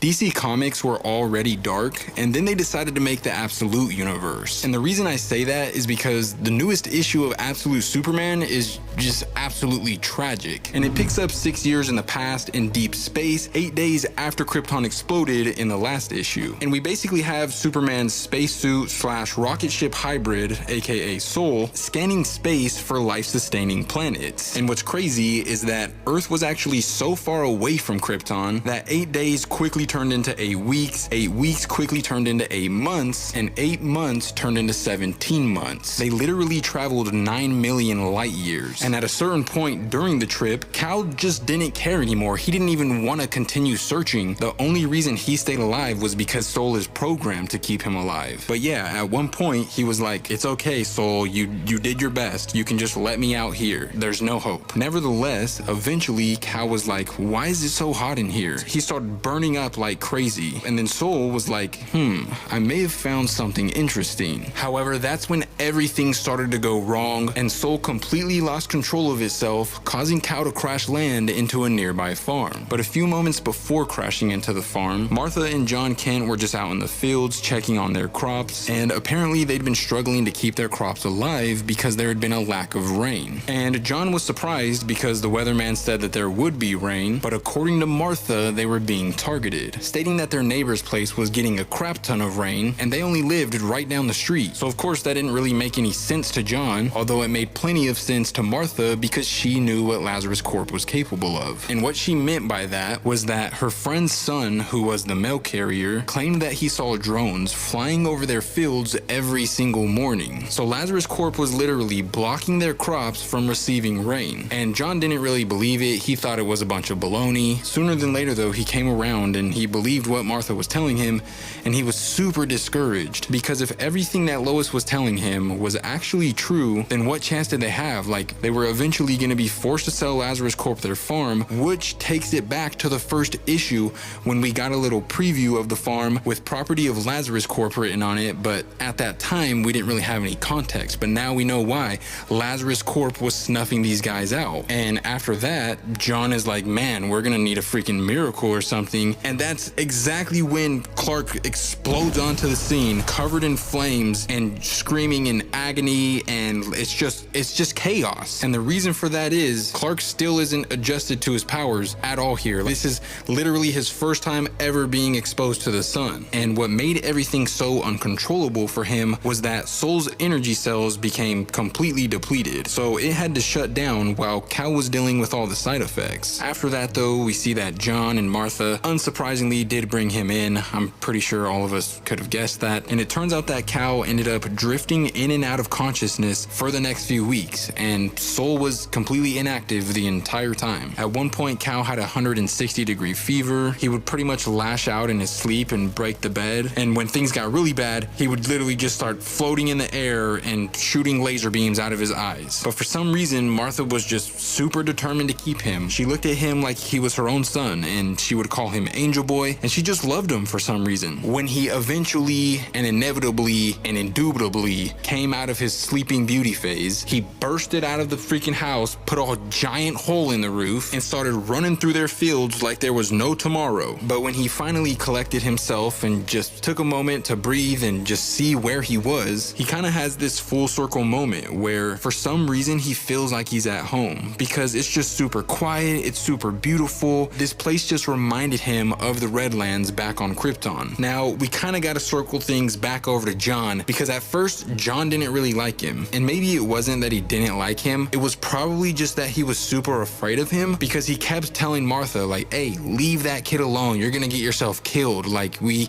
DC Comics were already dark, and then they decided to make the Absolute universe. And the reason I say that is because the newest issue of Absolute Superman is just absolutely tragic. And it picks up 6 years in the past in deep space, 8 days after Krypton exploded in the last issue. And we basically have Superman's spacesuit slash rocket ship hybrid, aka Soul, scanning space for life-sustaining planets. And what's crazy is that Earth was actually so far away from Krypton that 8 days quickly turned into 8 weeks, 8 weeks quickly turned into 8 months, and 8 months turned into 17 months. They literally traveled 9 million light years. And at a certain point during the trip, Cal just didn't care anymore. He didn't even want to continue searching. The only reason he stayed alive was because Soul is programmed to keep him alive. But yeah, at one point he was like, it's okay, Soul, you did your best. You can just let me out here. There's no hope. Nevertheless, eventually Cal was like, why is it so hot in here? He started burning up like crazy. And then Soul was like, I may have found something interesting. However, that's when everything started to go wrong, and Soul completely lost control of itself, causing Cal to crash land into a nearby farm. But a few moments before crashing into the farm, Martha and John Kent were just out in the fields checking on their crops, and apparently they'd been struggling to keep their crops alive because there had been a lack of rain. And John was surprised because the weatherman said that there would be rain, but according to Martha, they were being targeted, stating that their neighbor's place was getting a crap ton of rain and they only lived right down the street. So of course that didn't really make any sense to John, although it made plenty of sense to Martha because she knew what Lazarus Corp was capable of. And what she meant by that was that her friend's son, who was the mail carrier, claimed that he saw drones flying over their fields every single morning. So Lazarus Corp was literally blocking their crops from receiving rain. And John didn't really believe it. He thought it was a bunch of baloney. Sooner than later though, he came around and he believed what Martha was telling him, and he was super discouraged because if everything that Lois was telling him was actually true, then what chance did they have? Like, they were eventually going to be forced to sell Lazarus Corp their farm, which takes it back to the first issue when we got a little preview of the farm with property of Lazarus Corp written on it, but at that time we didn't really have any context. But now we know why Lazarus Corp was snuffing these guys out. And after that, John is like, man, we're gonna need a freaking miracle or something. And that's exactly when Clark explodes onto the scene covered in flames and screaming in agony, and it's just chaos. And the reason for that is Clark still isn't adjusted to his powers at all here. This is literally his first time ever being exposed to the sun. And what made everything so uncontrollable for him was that Soul's energy cells became completely depleted. So it had to shut down while Cal was dealing with all the side effects. After that though, we see that John and Martha unsurprisingly did bring him in. I'm pretty sure all of us could have guessed that. And it turns out that Cal ended up drifting in and out of consciousness for the next few weeks, and Soul was completely inactive the entire time. At one point, Cal had a 160-degree fever. He would pretty much lash out in his sleep and break the bed. And when things got really bad, he would literally just start floating in the air and shooting laser beams out of his eyes. But for some reason, Martha was just super determined to keep him. She looked at him like he was her own son, and she would call him Angel Boy, and she just loved him for some reason. When he eventually and inevitably and indubitably came out of his sleeping beauty phase, he bursted out of the freaking house, put a giant hole in the roof, and started running through their fields like there was no tomorrow. But when he finally collected himself and just took a moment to breathe and just see where he was, he kind of has this full circle moment where for some reason he feels like he's at home because it's just super quiet, it's super beautiful. This place just reminded him of the Redlands back on Krypton. Now, we kind of got to circle things back over to John because at first John didn't really like him. And maybe it wasn't that he didn't like him, it was probably just that he was super afraid of him because he kept telling Martha like, hey, leave that kid alone, you're gonna get yourself killed, like we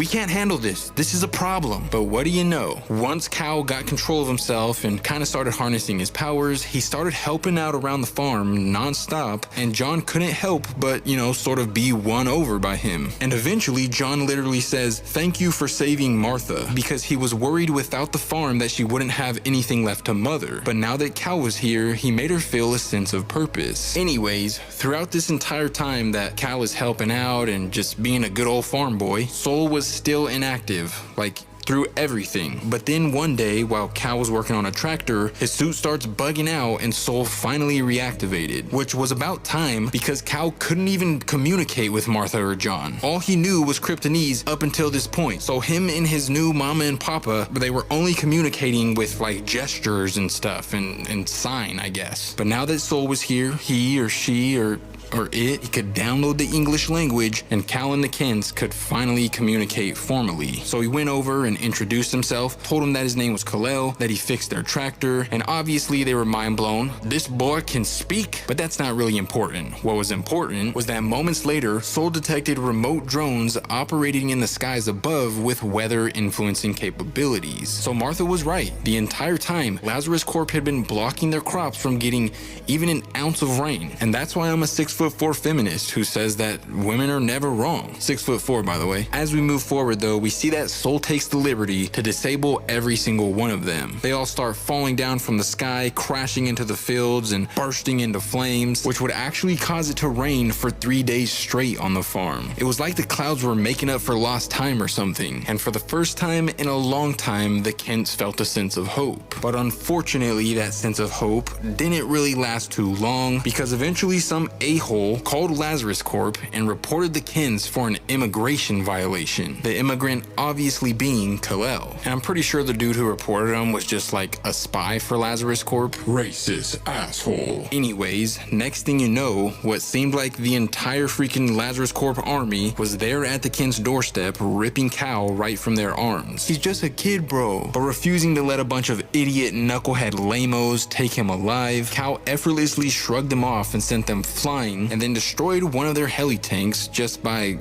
can't handle this is a problem. But what do you know, once Cal got control of himself and kind of started harnessing his powers, he started helping out around the farm non-stop, and John couldn't help but, you know, sort of be won over by him. And eventually John literally says, thank you for saving Martha, because he was worried without the farm that she wouldn't have anything left to mother. But now that Cal was here, he made her feel a sense of purpose. Anyways, throughout this entire time that Cal is helping out and just being a good old farm boy, Soul was still inactive. Like, through everything. But then one day, while Cal was working on a tractor, his suit starts bugging out and Soul finally reactivated, which was about time because Cal couldn't even communicate with Martha or John. All he knew was Kryptonese up until this point. So him and his new mama and papa, they were only communicating with like gestures and stuff and sign, I guess. But now that Soul was here, he or she or he could download the English language, and Cal and the Kents could finally communicate formally. So he went over and introduced himself, told him that his name was Kal-El, that he fixed their tractor, and obviously they were mind blown. This boy can speak, but that's not really important. What was important was that moments later, Soul detected remote drones operating in the skies above with weather influencing capabilities. So Martha was right. The entire time, Lazarus Corp had been blocking their crops from getting even an ounce of rain. And that's why I'm a 6'4" feminist who says that women are never wrong. 6'4", by the way. As we move forward though, we see that Soul takes the liberty to disable every single one of them. They all start falling down from the sky, crashing into the fields and bursting into flames, which would actually cause it to rain for 3 days straight on the farm. It was like the clouds were making up for lost time or something. And for the first time in a long time, the Kents felt a sense of hope. But unfortunately, that sense of hope didn't really last too long, because eventually some a-hole called Lazarus Corp and reported the Kents for an immigration violation. The immigrant obviously being Kal-El. And I'm pretty sure the dude who reported him was just like a spy for Lazarus Corp. Racist asshole. Anyways, next thing you know, what seemed like the entire freaking Lazarus Corp army was there at the Kents' doorstep, ripping Cal right from their arms. He's just a kid, bro. But refusing to let a bunch of idiot knucklehead lamos take him alive, Cal effortlessly shrugged them off and sent them flying, and then destroyed one of their heli tanks just by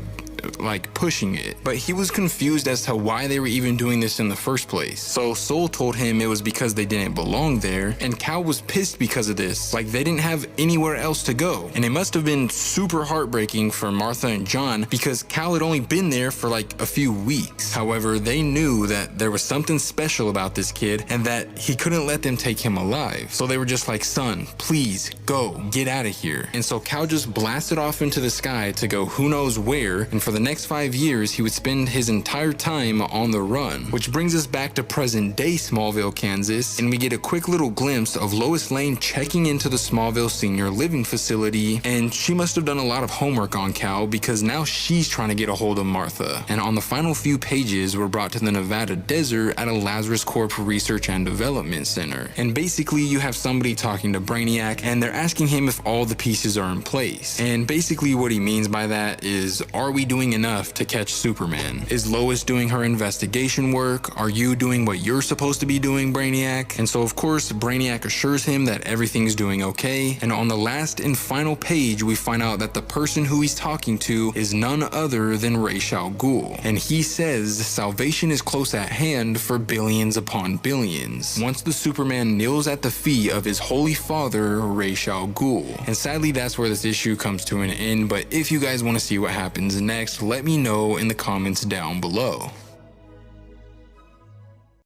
like pushing it. But he was confused as to why they were even doing this in the first place. So Soul told him it was because they didn't belong there, and Cal was pissed because of this. Like they didn't have anywhere else to go. And it must have been super heartbreaking for Martha and John because Cal had only been there for like a few weeks. However, they knew that there was something special about this kid and that he couldn't let them take him alive. So they were just like, son, please go, get out of here. And so Cal just blasted off into the sky to go who knows where, and for the next 5 years, he would spend his entire time on the run. Which brings us back to present day Smallville, Kansas, and we get a quick little glimpse of Lois Lane checking into the Smallville Senior Living Facility, and she must have done a lot of homework on Cal because now she's trying to get a hold of Martha. And on the final few pages, we're brought to the Nevada desert at a Lazarus Corp Research and Development Center. And basically, you have somebody talking to Brainiac, and they're asking him if all the pieces are in place. And basically what he means by that is, are we doing enough to catch Superman? Is Lois doing her investigation work? Are you doing what you're supposed to be doing, Brainiac? And so of course, Brainiac assures him that everything's doing okay. And on the last and final page, we find out that the person who he's talking to is none other than Ra's al Ghul. And he says salvation is close at hand for billions upon billions, once the Superman kneels at the feet of his holy father, Ra's al Ghul. And sadly, that's where this issue comes to an end. But if you guys want to see what happens next, let me know in the comments down below.